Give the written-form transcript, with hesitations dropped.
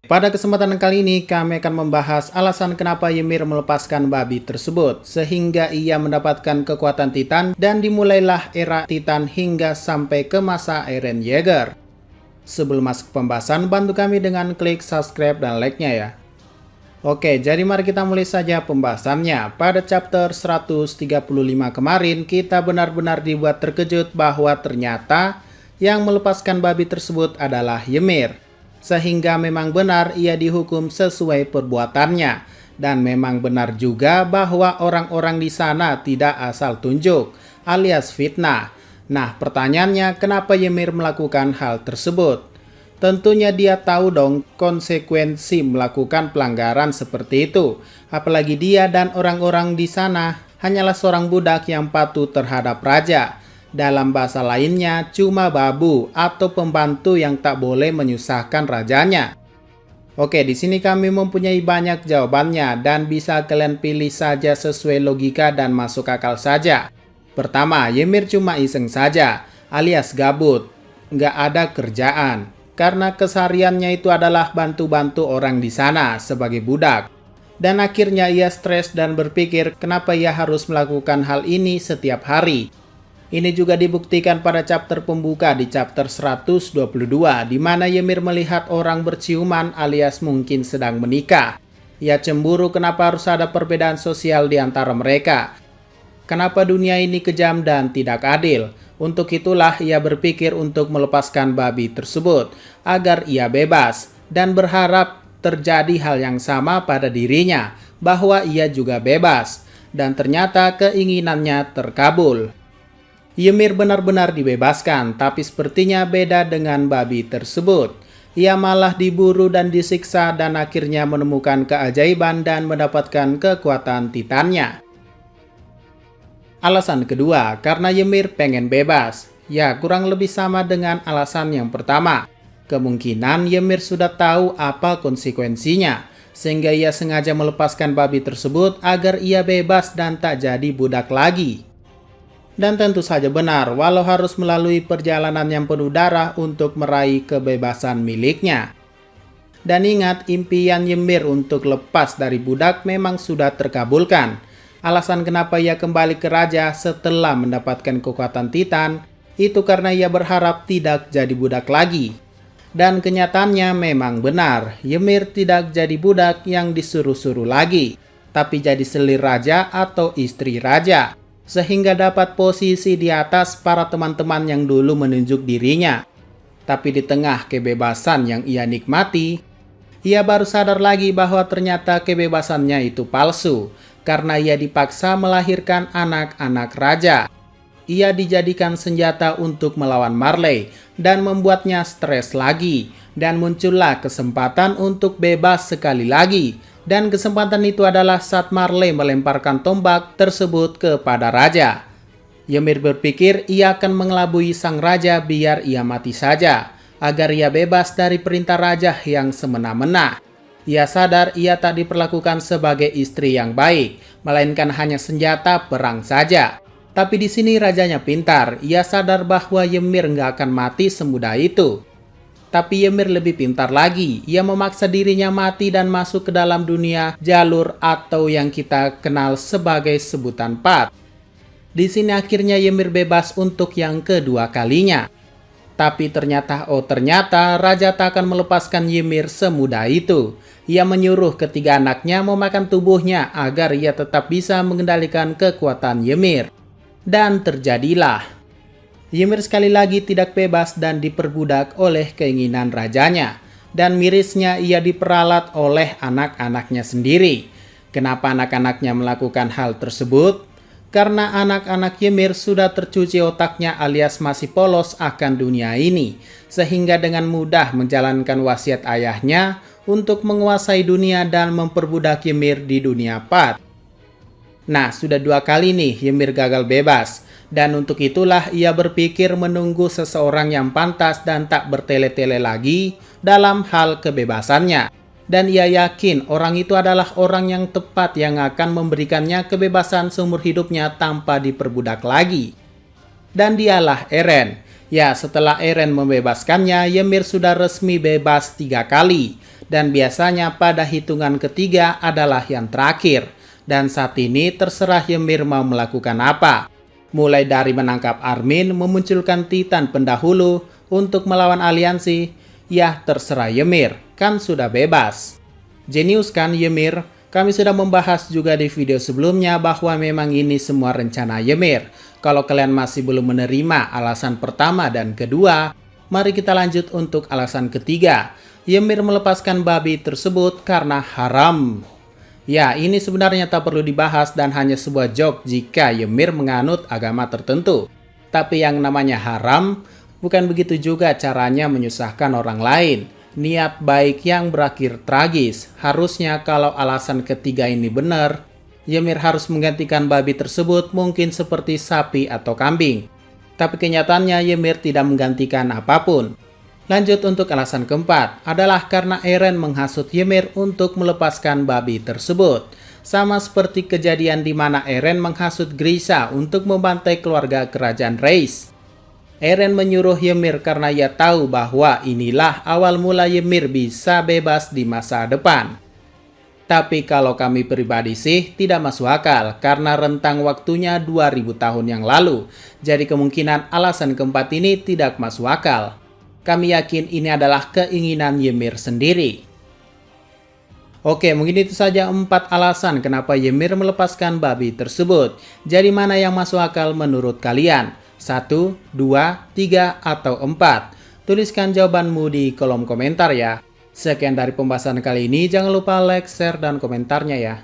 Pada kesempatan kali ini kami akan membahas alasan kenapa Ymir melepaskan babi tersebut sehingga ia mendapatkan kekuatan Titan dan dimulailah era Titan hingga sampai ke masa Eren Yeager. Sebelum masuk ke pembahasan, bantu kami dengan klik subscribe dan like-nya ya. Oke, jadi mari kita mulai saja pembahasannya. Pada chapter 135 kemarin, kita benar-benar dibuat terkejut bahwa ternyata yang melepaskan babi tersebut adalah Ymir. Sehingga memang benar ia dihukum sesuai perbuatannya. Dan memang benar juga bahwa orang-orang di sana tidak asal tunjuk, alias fitnah. Nah, pertanyaannya kenapa Ymir melakukan hal tersebut? Tentunya dia tahu dong konsekuensi melakukan pelanggaran seperti itu. Apalagi dia dan orang-orang di sana hanyalah seorang budak yang patuh terhadap raja. Dalam bahasa lainnya, cuma babu atau pembantu yang tak boleh menyusahkan rajanya. Oke, di sini kami mempunyai banyak jawabannya dan bisa kalian pilih saja sesuai logika dan masuk akal saja. Pertama, Ymir cuma iseng saja, alias gabut. Nggak ada kerjaan. Karena kesehariannya itu adalah bantu-bantu orang di sana sebagai budak. Dan akhirnya ia stres dan berpikir kenapa ia harus melakukan hal ini setiap hari. Ini juga dibuktikan pada chapter pembuka di chapter 122 di mana Ymir melihat orang berciuman alias mungkin sedang menikah. Ia cemburu kenapa harus ada perbedaan sosial di antara mereka. Kenapa dunia ini kejam dan tidak adil? Untuk itulah ia berpikir untuk melepaskan babi tersebut agar ia bebas dan berharap terjadi hal yang sama pada dirinya bahwa ia juga bebas dan ternyata keinginannya terkabul. Ymir benar-benar dibebaskan tapi sepertinya beda dengan babi tersebut. Ia malah diburu dan disiksa dan akhirnya menemukan keajaiban dan mendapatkan kekuatan Titannya. Alasan kedua, karena Ymir pengen bebas. Ya, kurang lebih sama dengan alasan yang pertama. Kemungkinan Ymir sudah tahu apa konsekuensinya, sehingga ia sengaja melepaskan babi tersebut agar ia bebas dan tak jadi budak lagi. Dan tentu saja benar, walau harus melalui perjalanan yang penuh darah untuk meraih kebebasan miliknya. Dan ingat, impian Ymir untuk lepas dari budak memang sudah terkabulkan. Alasan kenapa ia kembali ke raja setelah mendapatkan kekuatan Titan itu karena ia berharap tidak jadi budak lagi. Dan kenyataannya memang benar, Ymir tidak jadi budak yang disuruh-suruh lagi, tapi jadi selir raja atau istri raja, sehingga dapat posisi di atas para teman-teman yang dulu menunjuk dirinya. Tapi di tengah kebebasan yang ia nikmati, ia baru sadar lagi bahwa ternyata kebebasannya itu palsu. Karena ia dipaksa melahirkan anak-anak raja. Ia dijadikan senjata untuk melawan Marley dan membuatnya stres lagi. Dan muncullah kesempatan untuk bebas sekali lagi. Dan kesempatan itu adalah saat Marley melemparkan tombak tersebut kepada raja. Ymir berpikir ia akan mengelabui sang raja biar ia mati saja, agar ia bebas dari perintah raja yang semena-mena. Ia sadar ia tak diperlakukan sebagai istri yang baik, melainkan hanya senjata perang saja. Tapi di sini rajanya pintar, ia sadar bahwa Ymir nggak akan mati semudah itu. Tapi Ymir lebih pintar lagi, ia memaksa dirinya mati dan masuk ke dalam dunia jalur atau yang kita kenal sebagai sebutan Path. Di sini akhirnya Ymir bebas untuk yang kedua kalinya. Tapi ternyata raja tak akan melepaskan Ymir semudah itu. Ia menyuruh ketiga anaknya memakan tubuhnya agar ia tetap bisa mengendalikan kekuatan Ymir. Dan terjadilah. Ymir sekali lagi tidak bebas dan diperbudak oleh keinginan rajanya. Dan mirisnya ia diperalat oleh anak-anaknya sendiri. Kenapa anak-anaknya melakukan hal tersebut? Karena anak-anak Ymir sudah tercuci otaknya alias masih polos akan dunia ini. Sehingga dengan mudah menjalankan wasiat ayahnya untuk menguasai dunia dan memperbudak Ymir di dunia Path. Nah, sudah 2 kali nih Ymir gagal bebas. Dan untuk itulah ia berpikir menunggu seseorang yang pantas dan tak bertele-tele lagi dalam hal kebebasannya. Dan ia yakin orang itu adalah orang yang tepat yang akan memberikannya kebebasan seumur hidupnya tanpa diperbudak lagi. Dan dialah Eren. Ya, setelah Eren membebaskannya, Ymir sudah resmi bebas 3 kali. Dan biasanya pada hitungan ketiga adalah yang terakhir. Dan saat ini terserah Ymir mau melakukan apa. Mulai dari menangkap Armin, memunculkan Titan pendahulu untuk melawan aliansi, ya terserah Ymir, kan sudah bebas. Jenius kan Ymir? Kami sudah membahas juga di video sebelumnya bahwa memang ini semua rencana Ymir. Kalau kalian masih belum menerima alasan pertama dan kedua, mari kita lanjut untuk alasan ketiga. Ymir melepaskan babi tersebut karena haram. Ya, ini sebenarnya tak perlu dibahas dan hanya sebuah joke jika Ymir menganut agama tertentu. Tapi yang namanya haram, bukan begitu juga caranya menyusahkan orang lain. Niat baik yang berakhir tragis. Harusnya kalau alasan ketiga ini benar, Ymir harus menggantikan babi tersebut mungkin seperti sapi atau kambing. Tapi kenyataannya Ymir tidak menggantikan apapun. Lanjut untuk alasan keempat, adalah karena Eren menghasut Ymir untuk melepaskan babi tersebut. Sama seperti kejadian di mana Eren menghasut Grisha untuk membantai keluarga kerajaan Reiss. Eren menyuruh Ymir karena ia tahu bahwa inilah awal mula Ymir bisa bebas di masa depan. Tapi kalau kami pribadi sih tidak masuk akal karena rentang waktunya 2000 tahun yang lalu. Jadi kemungkinan alasan keempat ini tidak masuk akal. Kami yakin ini adalah keinginan Ymir sendiri. Oke, mungkin itu saja 4 alasan kenapa Ymir melepaskan babi tersebut. Jadi mana yang masuk akal menurut kalian? 1, 2, 3, atau 4? Tuliskan jawabanmu di kolom komentar ya. Sekian dari pembahasan kali ini, jangan lupa like, share, dan komentarnya ya.